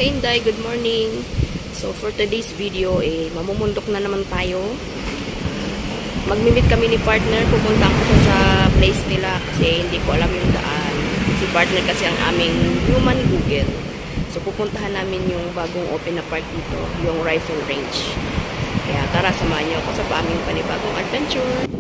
Inday, good morning. So for today's video, mamumundok na naman tayo. Magmimit kami ni partner, pupunta ako sa place nila kasi hindi ko alam yung daan. Si partner kasi ang aming human Google. So pupuntahan namin yung bagong open na park dito, yung rifle range. Kaya tara, samahan niyo ako sa aming panibagong adventure.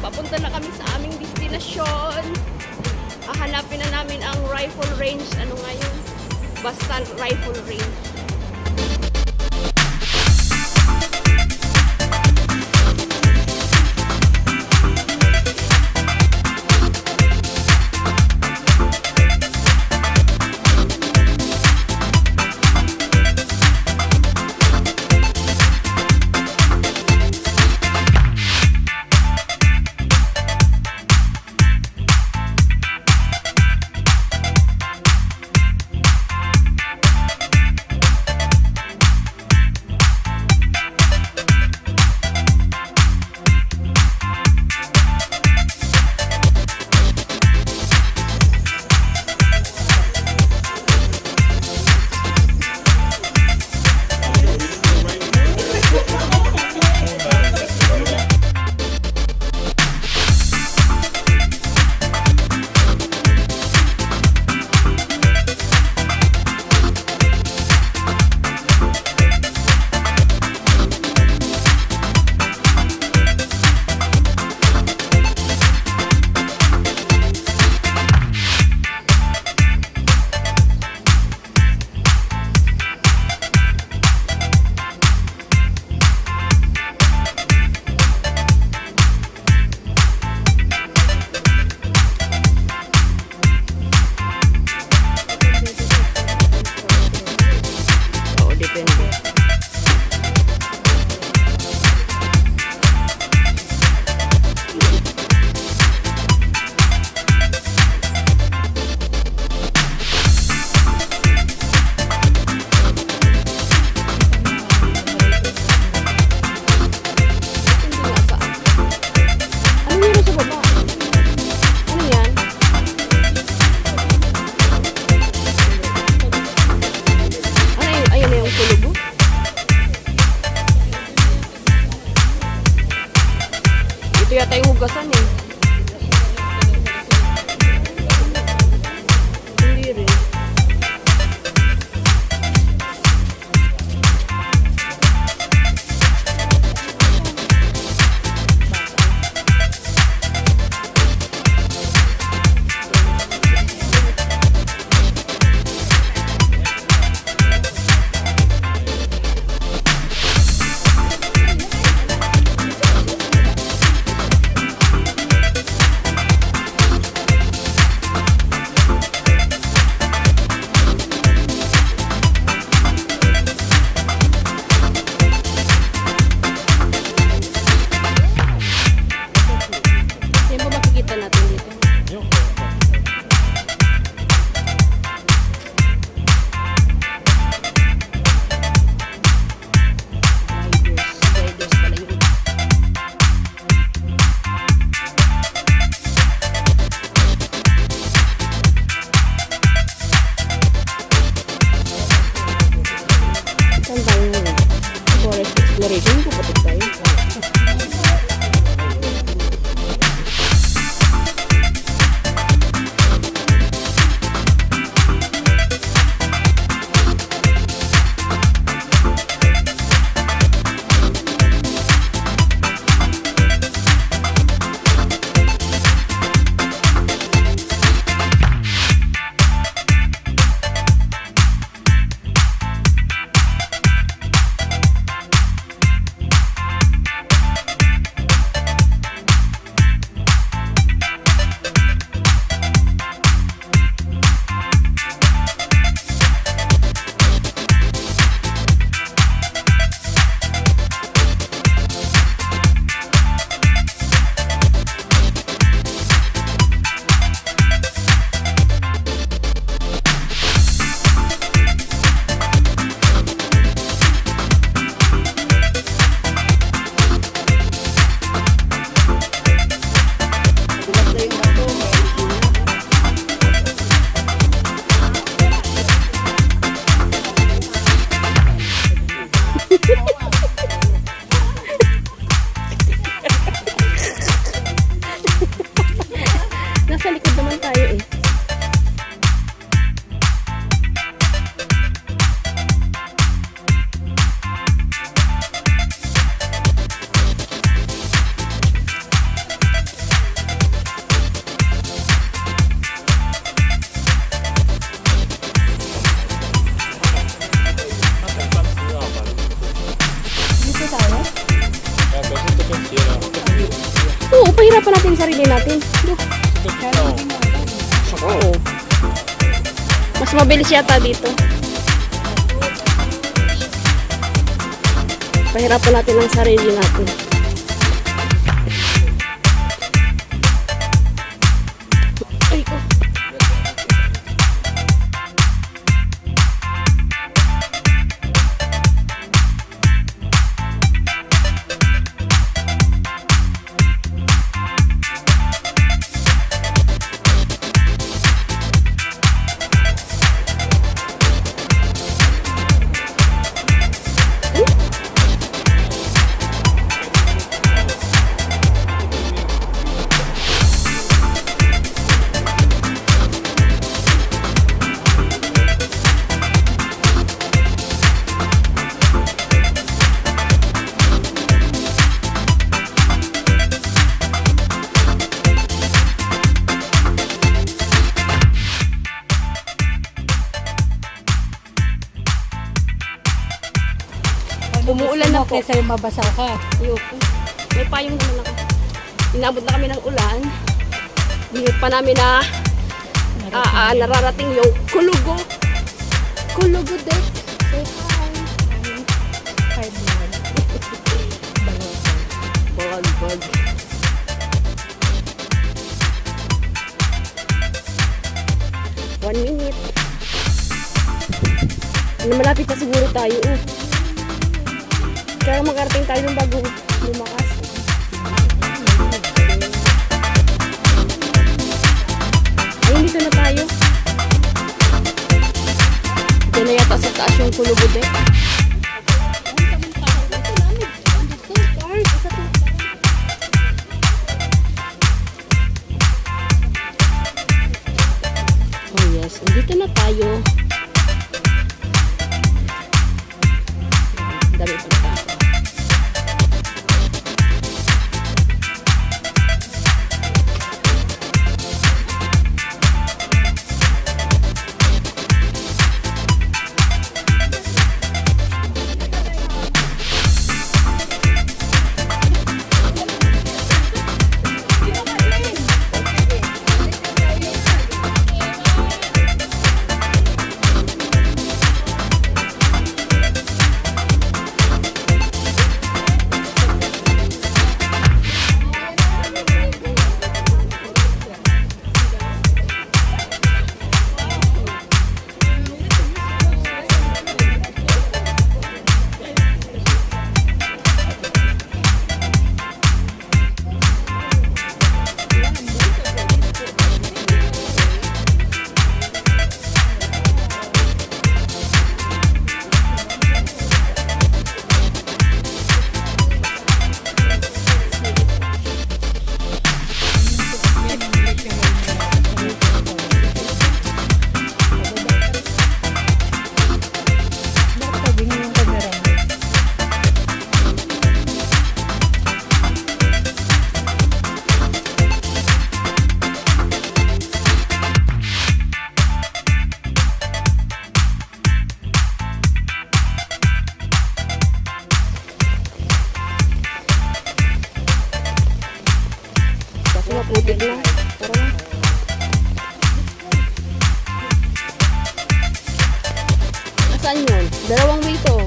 Papunta na kami sa aming destinasyon. Hanapin na namin ang rifle range. Ano nga yun? Basta rifle range. Ito yata yung hugasan eh. Hindi rin. Declaration ko patag tayo. Nasa likod naman tayo eh. Dito tayo? Oo, pahirapan natin yung sarili natin. Oo. Mas mabilis yata dito. Pahirapan natin ang sarili natin. Ay ko. Umuulan na po. Kaysa yung mabasa ka. Ayoko. May payong naman ako. Inabot na kami ng ulan. Hindi pa namin na nararating yung kulugo. Kulugo deck. Say hi. Hi, Blag. Bag. One minute. Malapit na siguro tayo. Kaya magkarating tayo ng bago lumakas. Ayun, dito na tayo. Dito na yata sa taas yung kulugo deck. Oh yes, dito na tayo. Dami pa tayo. Saan yun? Dalawang way to.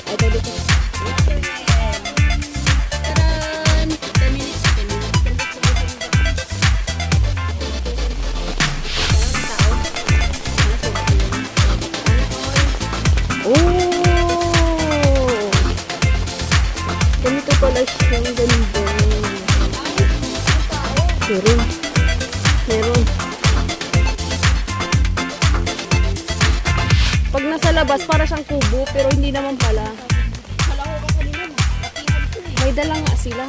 Ay, pwede to. Taran! 10 minutes. 10 minutes. Oh! Ganito pala siyang ganda. Meron. Meron. Pag nasa labas, para siyang kubo, pero hindi naman pala. May dala nga sila.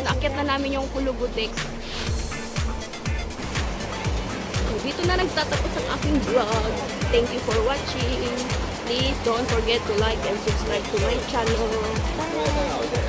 Naakyat na namin yung Kulugutik. So, dito na nagtatapos ang aking vlog. Thank you for watching. Please don't forget to like and subscribe to my channel. Bye!